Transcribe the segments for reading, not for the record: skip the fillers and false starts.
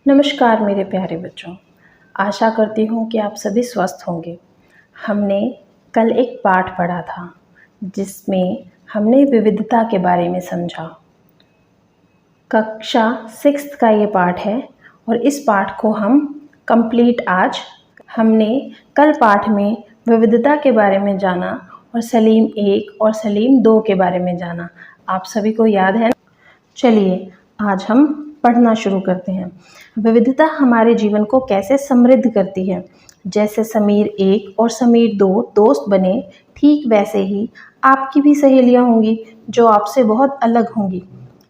नमस्कार मेरे प्यारे बच्चों। आशा करती हूँ कि आप सभी स्वस्थ होंगे। हमने कल एक पाठ पढ़ा था जिसमें हमने विविधता के बारे में समझा। कक्षा 6th का ये पाठ है और इस पाठ को हम कंप्लीट आज हमने कल पाठ में विविधता के बारे में जाना और सलीम 1 और सलीम 2 के बारे में जाना। आप सभी को याद है? चलिए आज हम पढ़ना शुरू करते हैं। विविधता हमारे जीवन को कैसे समृद्ध करती है। जैसे समीर 1 और समीर 2 दोस्त बने, ठीक वैसे ही आपकी भी सहेलियां होंगी जो आपसे बहुत अलग होंगी।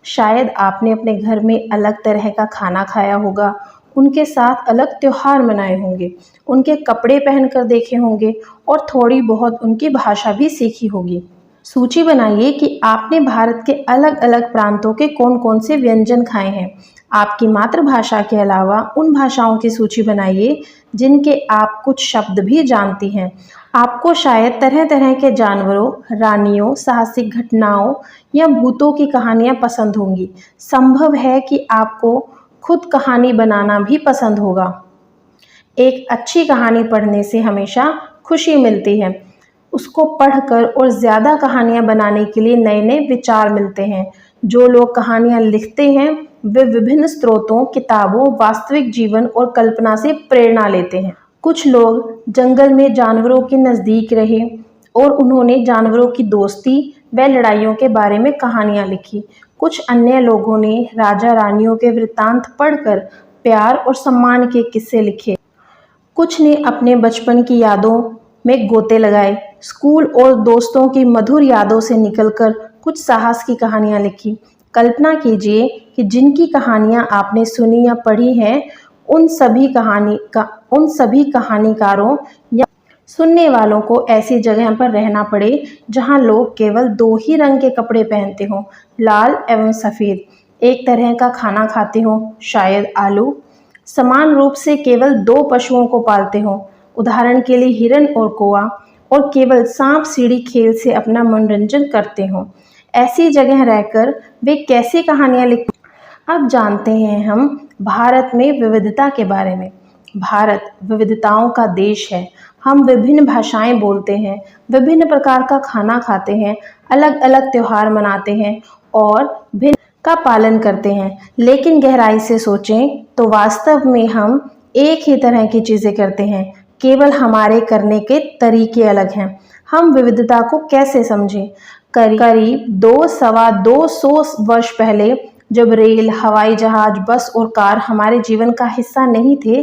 शायद आपने अपने घर में अलग तरह का खाना खाया होगा, उनके साथ अलग त्योहार मनाए होंगे, उनके कपड़े पहनकर देखे होंगे और थोड़ी बहुत उनकी भाषा भी सीखी होगी। सूची बनाइए कि आपने भारत के अलग अलग प्रांतों के कौन कौन से व्यंजन खाए हैं। आपकी मातृभाषा के अलावा उन भाषाओं की सूची बनाइए जिनके आप कुछ शब्द भी जानती हैं। आपको शायद तरह तरह के जानवरों, रानियों, साहसिक घटनाओं या भूतों की कहानियाँ पसंद होंगी। संभव है कि आपको खुद कहानी बनाना भी पसंद होगा। एक अच्छी कहानी पढ़ने से हमेशा खुशी मिलती है। उसको पढ़कर और ज़्यादा कहानियाँ बनाने के लिए नए नए विचार मिलते हैं। जो लोग कहानियाँ लिखते हैं वे विभिन्न स्रोतों, किताबों, वास्तविक जीवन और कल्पना से प्रेरणा लेते हैं। कुछ लोग जंगल में जानवरों के नज़दीक रहे और उन्होंने जानवरों की दोस्ती व लड़ाइयों के बारे में कहानियाँ लिखी। कुछ अन्य लोगों ने राजा रानियों के वृत्तांत पढ़कर प्यार और सम्मान के किस्से लिखे। कुछ ने अपने बचपन की यादों में गोते लगाए। स्कूल और दोस्तों की मधुर यादों से निकलकर कुछ साहस की कहानियाँ लिखी। कल्पना कीजिए कि जिनकी कहानियाँ आपने सुनी या पढ़ी हैं उन सभी कहानीकारों या सुनने वालों को ऐसी जगह पर रहना पड़े जहाँ लोग केवल 2 ही रंग के कपड़े पहनते हों, लाल एवं सफ़ेद, एक तरह का खाना खाते हों, शायद आलू, समान रूप से केवल 2 पशुओं को पालते हों, उदाहरण के लिए हिरन और कौवा, और केवल सांप सीढ़ी खेल से अपना मनोरंजन करते हों। ऐसी जगह रहकर वे कैसी कहानियाँ लिखते। अब जानते हैं हम भारत में विविधता के बारे में। भारत विविधताओं का देश है। हम विभिन्न भाषाएं बोलते हैं, विभिन्न प्रकार का खाना खाते हैं, अलग अलग त्योहार मनाते हैं और भिन्न का पालन करते हैं। लेकिन गहराई से सोचें तो वास्तव में हम एक ही तरह की चीज़ें करते हैं, केवल हमारे करने के तरीके अलग हैं। हम विविधता को कैसे समझें? करीब 200 वर्ष पहले जब रेल, हवाई जहाज, बस और कार हमारे जीवन का हिस्सा नहीं थे,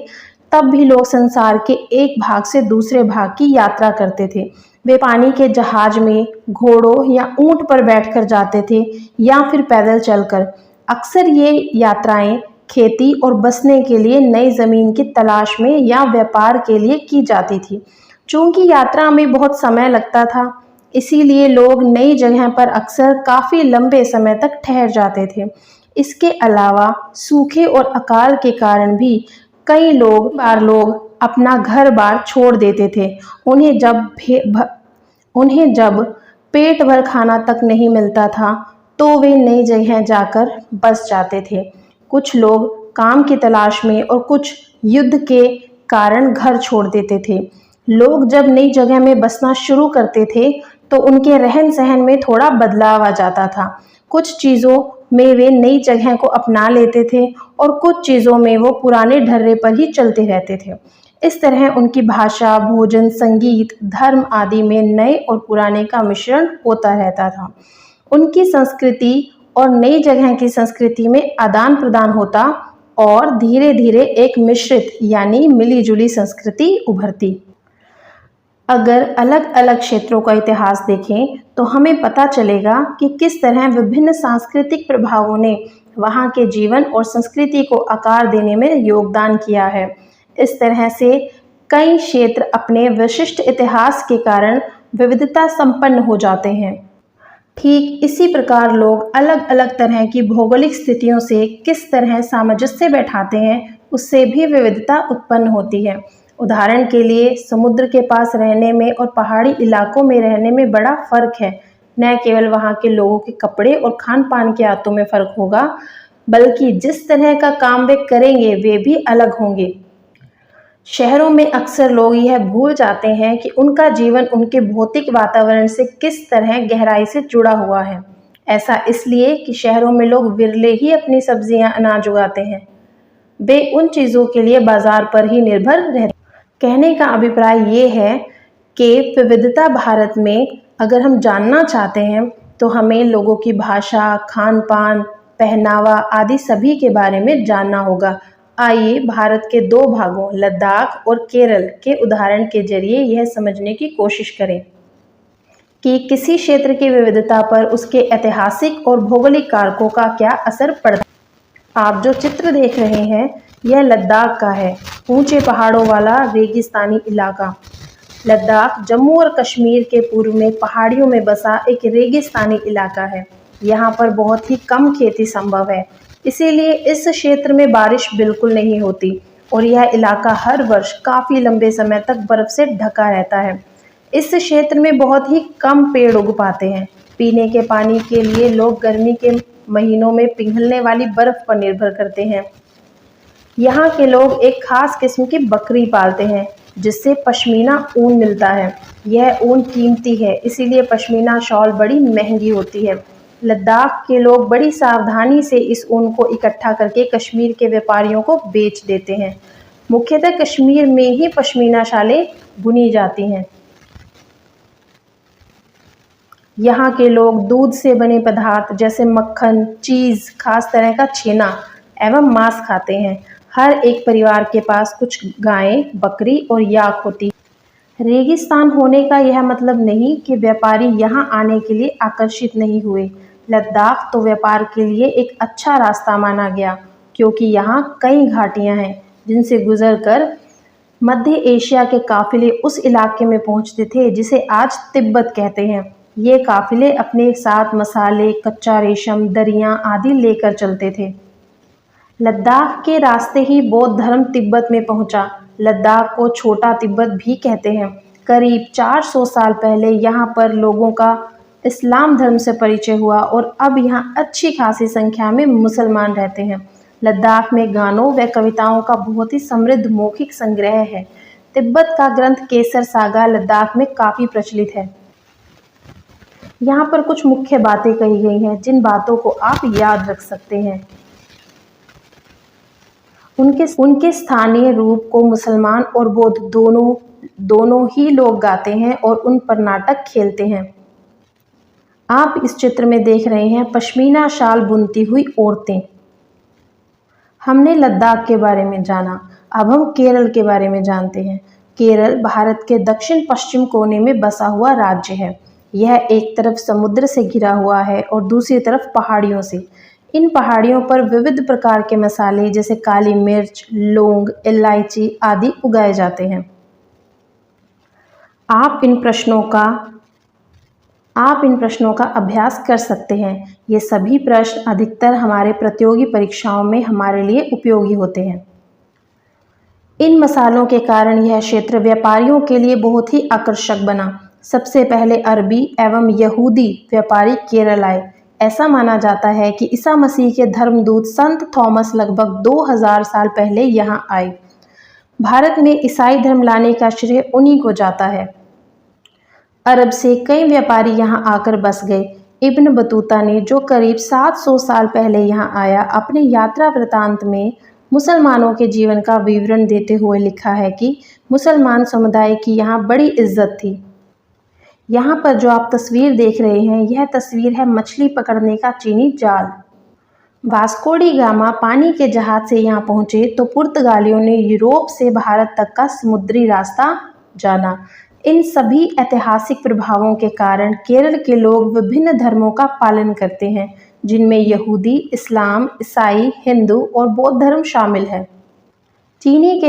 तब भी लोग संसार के एक भाग से दूसरे भाग की यात्रा करते थे। वे पानी के जहाज में, घोड़ों या ऊंट पर बैठकर जाते थे या फिर पैदल चलकर। अक्सर ये यात्राएं खेती और बसने के लिए नई ज़मीन की तलाश में या व्यापार के लिए की जाती थी। चूँकि यात्रा में बहुत समय लगता था, इसीलिए लोग नई जगह पर अक्सर काफ़ी लंबे समय तक ठहर जाते थे। इसके अलावा सूखे और अकाल के कारण भी कई लोग अपना घर बार छोड़ देते थे। उन्हें जब पेट भर खाना तक नहीं मिलता था तो वे नई जगह जाकर बस जाते थे। कुछ लोग काम की तलाश में और कुछ युद्ध के कारण घर छोड़ देते थे। लोग जब नई जगह में बसना शुरू करते थे तो उनके रहन सहन में थोड़ा बदलाव आ जाता था। कुछ चीज़ों में वे नई जगह को अपना लेते थे और कुछ चीज़ों में वो पुराने ढर्रे पर ही चलते रहते थे। इस तरह उनकी भाषा, भोजन, संगीत, धर्म आदि में नए और पुराने का मिश्रण होता रहता था। उनकी संस्कृति और नई जगह की संस्कृति में आदान प्रदान होता और धीरे धीरे एक मिश्रित यानी मिली जुली संस्कृति उभरती। अगर अलग अलग क्षेत्रों का इतिहास देखें तो हमें पता चलेगा कि किस तरह विभिन्न सांस्कृतिक प्रभावों ने वहाँ के जीवन और संस्कृति को आकार देने में योगदान किया है। इस तरह से कई क्षेत्र अपने विशिष्ट इतिहास के कारण विविधता संपन्न हो जाते हैं। ठीक इसी प्रकार लोग अलग अलग तरह की भौगोलिक स्थितियों से किस तरह सामंजस्य बैठाते हैं, उससे भी विविधता उत्पन्न होती है। उदाहरण के लिए समुद्र के पास रहने में और पहाड़ी इलाकों में रहने में बड़ा फ़र्क है। न केवल वहाँ के लोगों के कपड़े और खान पान के आदतों में फ़र्क होगा, बल्कि जिस तरह का काम वे करेंगे वे भी अलग होंगे। शहरों में अक्सर लोग यह भूल जाते हैं कि उनका जीवन उनके भौतिक वातावरण से किस तरह गहराई से जुड़ा हुआ है। ऐसा इसलिए कि शहरों में लोग विरले ही अपनी सब्जियां अनाज उगाते हैं। वे उन चीज़ों के लिए बाजार पर ही निर्भर रहते। कहने का अभिप्राय ये है कि विविधता भारत में अगर हम जानना चाहते हैं तो हमें लोगों की भाषा, खान पान, पहनावा आदि सभी के बारे में जानना होगा। आइए भारत के दो भागों लद्दाख और केरल के उदाहरण के जरिए यह समझने की कोशिश करें कि किसी क्षेत्र की विविधता पर उसके ऐतिहासिक और भौगोलिक कारकों का क्या असर पड़ता है। आप जो चित्र देख रहे हैं यह लद्दाख का है, ऊंचे पहाड़ों वाला रेगिस्तानी इलाका। लद्दाख जम्मू और कश्मीर के पूर्व में पहाड़ियों में बसा एक रेगिस्तानी इलाका है। यहाँ पर बहुत ही कम खेती संभव है, इसीलिए इस क्षेत्र में बारिश बिल्कुल नहीं होती और यह इलाका हर वर्ष काफ़ी लंबे समय तक बर्फ से ढका रहता है। इस क्षेत्र में बहुत ही कम पेड़ उग पाते हैं। पीने के पानी के लिए लोग गर्मी के महीनों में पिघलने वाली बर्फ पर निर्भर करते हैं। यहाँ के लोग एक खास किस्म की बकरी पालते हैं जिससे पश्मीना ऊन मिलता है। यह ऊन कीमती है, इसीलिए पश्मीना शॉल बड़ी महंगी होती है। लद्दाख के लोग बड़ी सावधानी से इस ऊन को इकट्ठा करके कश्मीर के व्यापारियों को बेच देते हैं। मुख्यतः कश्मीर में ही पश्मीना शालें बुनी जाती हैं। यहाँ के लोग दूध से बने पदार्थ जैसे मक्खन, चीज़, खास तरह का छेना एवं मांस खाते हैं। हर एक परिवार के पास कुछ गायें, बकरी और याक होती। रेगिस्तान होने का यह मतलब नहीं कि व्यापारी यहाँ आने के लिए आकर्षित नहीं हुए। लद्दाख तो व्यापार के लिए एक अच्छा रास्ता माना गया क्योंकि यहाँ कई घाटियाँ हैं जिनसे गुजरकर मध्य एशिया के काफिले उस इलाके में पहुँचते थे जिसे आज तिब्बत कहते हैं। ये काफिले अपने साथ मसाले, कच्चा रेशम, दरियाँ आदि लेकर चलते थे। लद्दाख के रास्ते ही बौद्ध धर्म तिब्बत में पहुंचा। लद्दाख को छोटा तिब्बत भी कहते हैं। करीब 400 साल पहले यहाँ पर लोगों का इस्लाम धर्म से परिचय हुआ और अब यहाँ अच्छी खासी संख्या में मुसलमान रहते हैं। लद्दाख में गानों व कविताओं का बहुत ही समृद्ध मौखिक संग्रह है। तिब्बत का ग्रंथ केसर सागा लद्दाख में काफ़ी प्रचलित है। यहाँ पर कुछ मुख्य बातें कही गई हैं जिन बातों को आप याद रख सकते हैं। उनके स्थानीय रूप को मुसलमान और बौद्ध दोनों ही लोग गाते हैं और उन पर नाटक खेलते हैं। आप इस चित्र में देख रहे हैं पश्मीना शाल बुनती हुई औरतें। हमने लद्दाख के बारे में जाना, अब हम केरल के बारे में जानते हैं। केरल भारत के दक्षिण पश्चिम कोने में बसा हुआ राज्य है। यह एक तरफ समुद्र से घिरा हुआ है और दूसरी तरफ पहाड़ियों से। इन पहाड़ियों पर विविध प्रकार के मसाले जैसे काली मिर्च, लौंग, इलायची आदि उगाए जाते हैं। आप इन प्रश्नों का अभ्यास कर सकते हैं। ये सभी प्रश्न अधिकतर हमारे प्रतियोगी परीक्षाओं में हमारे लिए उपयोगी होते हैं। इन मसालों के कारण यह क्षेत्र व्यापारियों के लिए बहुत ही आकर्षक बना। सबसे पहले अरबी एवं यहूदी व्यापारी केरल आए। ऐसा माना जाता है कि ईसा मसीह के धर्मदूत संत थॉमस लगभग 2000 साल पहले यहाँ आए। भारत में ईसाई धर्म लाने का श्रेय उन्हीं को जाता है। अरब से कई व्यापारी यहाँ आकर बस गए। इब्न बतूता ने जो करीब 700 साल पहले यहाँ आया, अपने यात्रा वृतांत में मुसलमानों के जीवन का विवरण देते हुए लिखा है कि मुसलमान समुदाय की यहाँ बड़ी इज्जत थी। यहाँ पर जो आप तस्वीर देख रहे हैं यह तस्वीर है मछली पकड़ने का चीनी जाल। वास्को डी गामा पानी के जहाज से यहाँ पहुँचे तो पुर्तगालियों ने यूरोप से भारत तक का समुद्री रास्ता जाना। इन सभी ऐतिहासिक प्रभावों के कारण केरल के लोग विभिन्न धर्मों का पालन करते हैं जिनमें यहूदी, इस्लाम, ईसाई, हिंदू और बौद्ध धर्म शामिल है। चीनी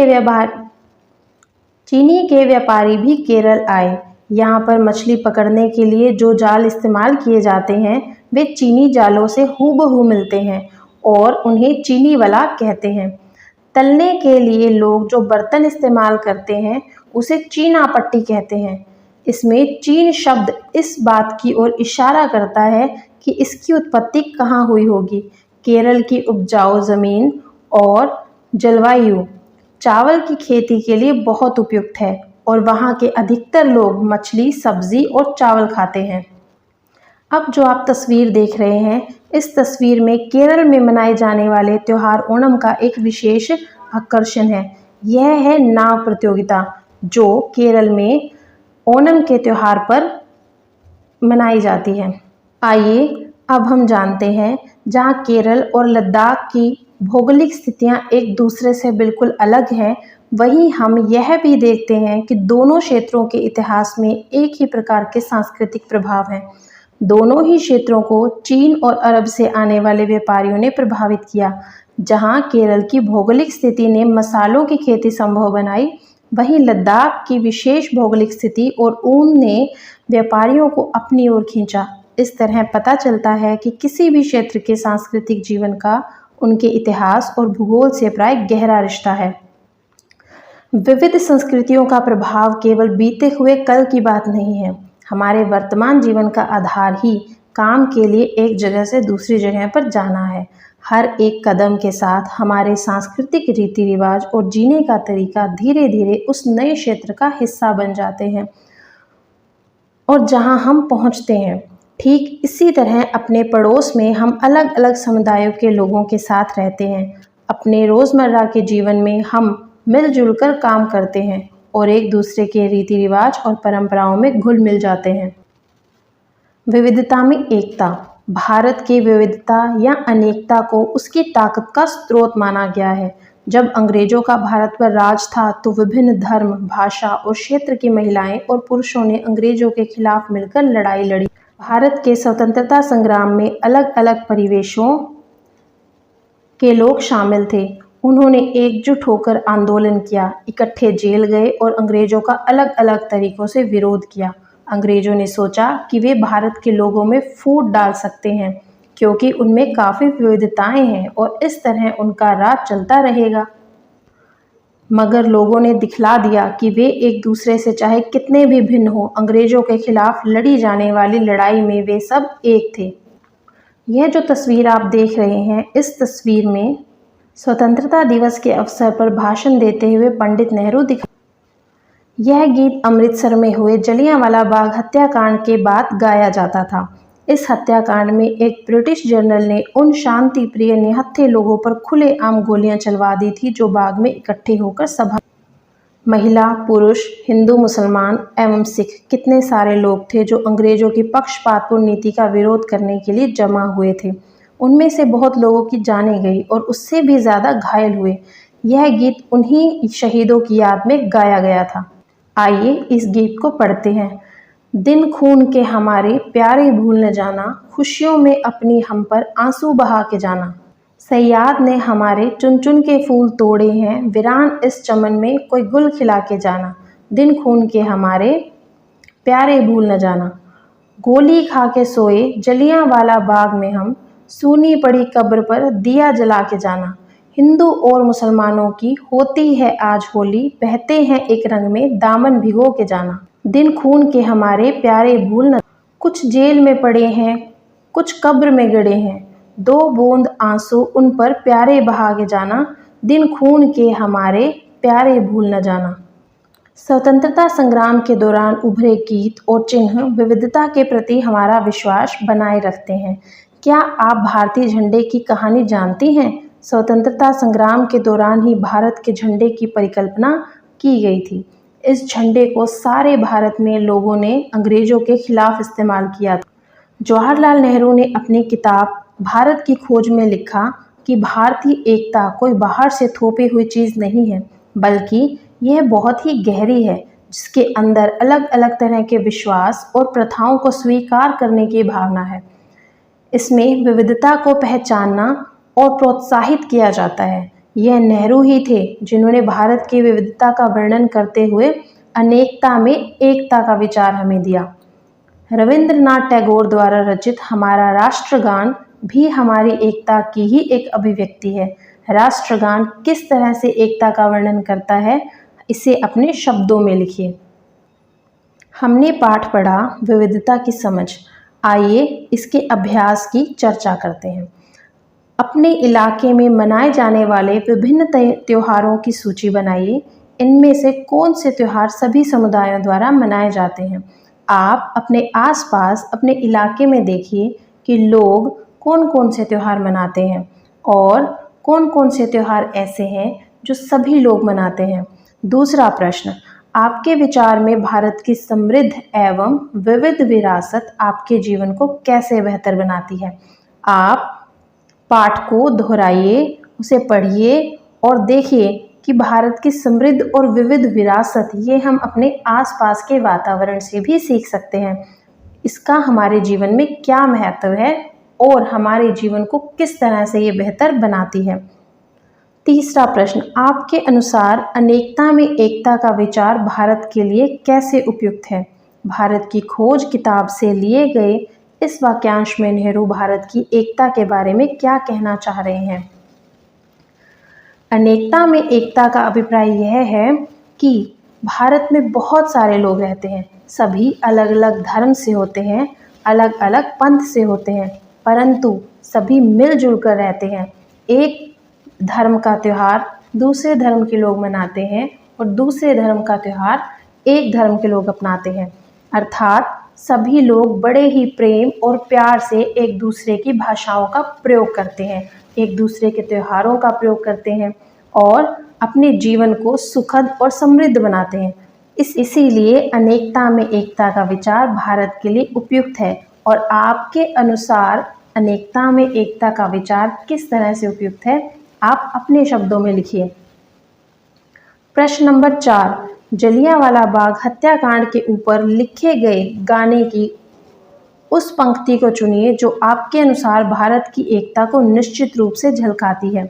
के व्यापारी भी केरल आए। यहाँ पर मछली पकड़ने के लिए जो जाल इस्तेमाल किए जाते हैं वे चीनी जालों से हूबहू मिलते हैं और उन्हें चीनी वाला कहते हैं। तलने के लिए लोग जो बर्तन इस्तेमाल करते हैं उसे चीना पट्टी कहते हैं। इसमें चीन शब्द इस बात की ओर इशारा करता है कि इसकी उत्पत्ति कहाँ हुई होगी। केरल की उपजाऊ ज़मीन और जलवायु चावल की खेती के लिए बहुत उपयुक्त है और वहाँ के अधिकतर लोग मछली, सब्जी और चावल खाते हैं। अब जो आप तस्वीर देख रहे हैं, इस तस्वीर में केरल में मनाए जाने वाले त्योहार ओणम का एक विशेष आकर्षण है। यह है नाव प्रतियोगिता, जो केरल में ओणम के त्योहार पर मनाई जाती है। आइए अब हम जानते हैं, जहां केरल और लद्दाख की भौगोलिक स्थितियां एक दूसरे से बिल्कुल अलग हैं, वहीं हम यह भी देखते हैं कि दोनों क्षेत्रों के इतिहास में एक ही प्रकार के सांस्कृतिक प्रभाव हैं। दोनों ही क्षेत्रों को चीन और अरब से आने वाले व्यापारियों ने प्रभावित किया। जहां केरल की भौगोलिक स्थिति ने मसालों की खेती संभव बनाई, वहीं लद्दाख की विशेष भौगोलिक स्थिति और ऊन ने व्यापारियों को अपनी ओर खींचा। इस तरह पता चलता है कि किसी भी क्षेत्र के सांस्कृतिक जीवन का उनके इतिहास और भूगोल से प्राय गहरा रिश्ता है। विविध संस्कृतियों का प्रभाव केवल बीते हुए कल की बात नहीं है। हमारे वर्तमान जीवन का आधार ही काम के लिए एक जगह से दूसरी जगह पर जाना है। हर एक कदम के साथ हमारे सांस्कृतिक रीति रिवाज और जीने का तरीका धीरे धीरे उस नए क्षेत्र का हिस्सा बन जाते हैं और जहां हम पहुंचते हैं, ठीक इसी तरह अपने पड़ोस में हम अलग अलग समुदायों के लोगों के साथ रहते हैं। अपने रोज़मर्रा के जीवन में हम मिलजुल कर काम करते हैं और एक दूसरे के रीति रिवाज और परंपराओं में घुल मिल जाते हैं। विविधता में एकता। भारत की विविधता या अनेकता को उसकी ताकत का स्रोत माना गया है। जब अंग्रेजों का भारत पर राज था, तो विभिन्न धर्म, भाषा और क्षेत्र की महिलाएं और पुरुषों ने अंग्रेजों के खिलाफ मिलकर लड़ाई लड़ी। भारत के स्वतंत्रता संग्राम में अलग अलग परिवेशों के लोग शामिल थे। उन्होंने एकजुट होकर आंदोलन किया, इकट्ठे जेल गए और अंग्रेजों का अलग अलग तरीकों से विरोध किया। अंग्रेजों ने सोचा कि वे भारत के लोगों में फूट डाल सकते हैं, क्योंकि उनमें काफ़ी विविधताएं हैं और इस तरह उनका राज चलता रहेगा। मगर लोगों ने दिखला दिया कि वे एक दूसरे से चाहे कितने भी भिन्न हो, अंग्रेजों के खिलाफ लड़ी जाने वाली लड़ाई में वे सब एक थे। यह जो तस्वीर आप देख रहे हैं, इस तस्वीर में स्वतंत्रता दिवस के अवसर पर भाषण देते हुए पंडित नेहरू दिखा। यह गीत अमृतसर में हुए जलियांवाला बाग हत्याकांड के बाद गाया जाता था। इस हत्याकांड में एक ब्रिटिश जनरल ने उन शांति प्रिय निहत्थे लोगों पर खुलेआम गोलियां चलवा दी थी, जो बाग में इकट्ठे होकर सभा। महिला, पुरुष, हिंदू, मुसलमान एवं सिख, कितने सारे लोग थे जो अंग्रेजों की पक्षपातपूर्ण नीति का विरोध करने के लिए जमा हुए थे। उनमें से बहुत लोगों की जानें गई और उससे भी ज़्यादा घायल हुए। यह गीत उन्हीं शहीदों की याद में गाया गया था। आइए इस गीत को पढ़ते हैं। दिन खून के हमारे प्यारे भूल न जाना, खुशियों में अपनी हम पर आंसू बहा के जाना। सयाद ने हमारे चुन चुन के फूल तोड़े हैं, वीरान इस चमन में कोई गुल खिला के जाना। दिन खून के हमारे प्यारे भूल न जाना। गोली खा के सोए जलियांवाला बाग में हम, सूनी पड़ी कब्र पर दिया जला के जाना। हिंदू और मुसलमानों की होती है आज होली, बहते हैं एक रंग में दामन भिगो के जाना। दिन खून के हमारे प्यारे भूल न, कुछ जेल में पड़े हैं, कुछ कब्र में गड़े हैं, दो बूंद आंसू उन पर प्यारे बहा के जाना। दिन खून के हमारे प्यारे भूल न जाना। स्वतंत्रता संग्राम के दौरान उभरे गीत और चिन्ह विविधता के प्रति हमारा विश्वास बनाए रखते हैं। क्या आप भारतीय झंडे की कहानी जानती हैं? स्वतंत्रता संग्राम के दौरान ही भारत के झंडे की परिकल्पना की गई थी। इस झंडे को सारे भारत में लोगों ने अंग्रेजों के खिलाफ इस्तेमाल किया था। जवाहरलाल नेहरू ने अपनी किताब भारत की खोज में लिखा कि भारतीय एकता कोई बाहर से थोपी हुई चीज़ नहीं है, बल्कि यह बहुत ही गहरी है, जिसके अंदर अलग अलग तरह के विश्वास और प्रथाओं को स्वीकार करने की भावना है। इसमें विविधता को पहचानना और प्रोत्साहित किया जाता है। यह नेहरू ही थे जिन्होंने भारत की विविधता का वर्णन करते हुए अनेकता में एकता का विचार हमें दिया। रविंद्रनाथ टैगोर द्वारा रचित हमारा राष्ट्रगान भी हमारी एकता की ही एक अभिव्यक्ति है। राष्ट्रगान किस तरह से एकता का वर्णन करता है, इसे अपने शब्दों में लिखिए। हमने पाठ पढ़ा विविधता की समझ। आइए इसके अभ्यास की चर्चा करते हैं। अपने इलाके में मनाए जाने वाले विभिन्न त्योहारों की सूची बनाइए। इनमें से कौन से त्योहार सभी समुदायों द्वारा मनाए जाते हैं। आप अपने आसपास अपने इलाके में देखिए कि लोग कौन कौन से त्योहार मनाते हैं और कौन कौन से त्योहार ऐसे हैं जो सभी लोग मनाते हैं। दूसरा प्रश्न, आपके विचार में भारत की समृद्ध एवं विविध विरासत आपके जीवन को कैसे बेहतर बनाती है। आप पाठ को दोहराइए, उसे पढ़िए और देखिए कि भारत की समृद्ध और विविध विरासत ये हम अपने आसपास के वातावरण से भी सीख सकते हैं। इसका हमारे जीवन में क्या महत्व है और हमारे जीवन को किस तरह से ये बेहतर बनाती है। तीसरा प्रश्न, आपके अनुसार अनेकता में एकता का विचार भारत के लिए कैसे उपयुक्त है। भारत की खोज किताब से लिए गए इस वाक्यांश में नेहरू भारत की एकता के बारे में क्या कहना चाह रहे हैं। अनेकता में एकता का अभिप्राय यह है कि भारत में बहुत सारे लोग रहते हैं, सभी अलग अलग धर्म से होते हैं, अलग अलग पंथ से होते हैं, परंतु सभी मिलजुल कर रहते हैं। एक धर्म का त्यौहार दूसरे धर्म के लोग मनाते हैं और दूसरे धर्म का त्यौहार एक धर्म के लोग अपनाते हैं। अर्थात सभी लोग बड़े ही प्रेम और प्यार से एक दूसरे की भाषाओं का प्रयोग करते हैं, एक दूसरे के त्योहारों का प्रयोग करते हैं और अपने जीवन को सुखद और समृद्ध बनाते हैं। इसीलिए अनेकता में एकता का विचार भारत के लिए उपयुक्त है। और आपके अनुसार अनेकता में एकता का विचार किस तरह से उपयुक्त है, आप अपने शब्दों में लिखिए। प्रश्न नंबर 4, जलियांवाला बाग हत्याकांड के ऊपर लिखे गए गाने की उस पंक्ति को चुनिए जो आपके अनुसार भारत की एकता को निश्चित रूप से झलकाती है।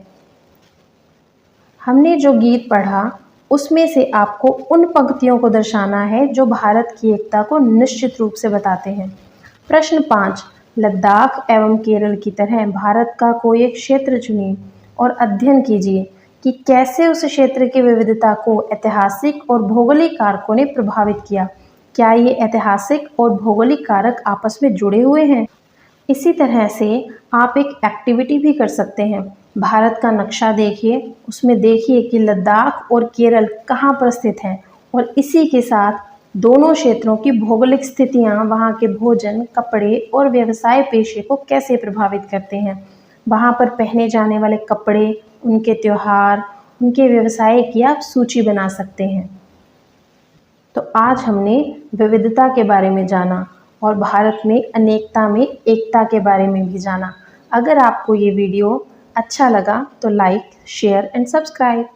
हमने जो गीत पढ़ा उसमें से आपको उन पंक्तियों को दर्शाना है जो भारत की एकता को निश्चित रूप से बताते हैं। प्रश्न 5, लद्दाख एवं केरल की तरह भारत का कोई एक क्षेत्र चुनिए और अध्ययन कीजिए कि कैसे उस क्षेत्र की विविधता को ऐतिहासिक और भौगोलिक कारकों ने प्रभावित किया। क्या ये ऐतिहासिक और भौगोलिक कारक आपस में जुड़े हुए हैं। इसी तरह से आप एक एक्टिविटी भी कर सकते हैं। भारत का नक्शा देखिए, उसमें देखिए कि लद्दाख और केरल कहाँ पर स्थित हैं और इसी के साथ दोनों क्षेत्रों की भौगोलिक स्थितियाँ वहाँ के भोजन, कपड़े और व्यवसाय पेशे को कैसे प्रभावित करते हैं। वहाँ पर पहने जाने वाले कपड़े, उनके त्योहार, उनके व्यवसाय की आप सूची बना सकते हैं। तो आज हमने विविधता के बारे में जाना और भारत में अनेकता में एकता के बारे में भी जाना। अगर आपको ये वीडियो अच्छा लगा तो लाइक, शेयर एंड सब्सक्राइब।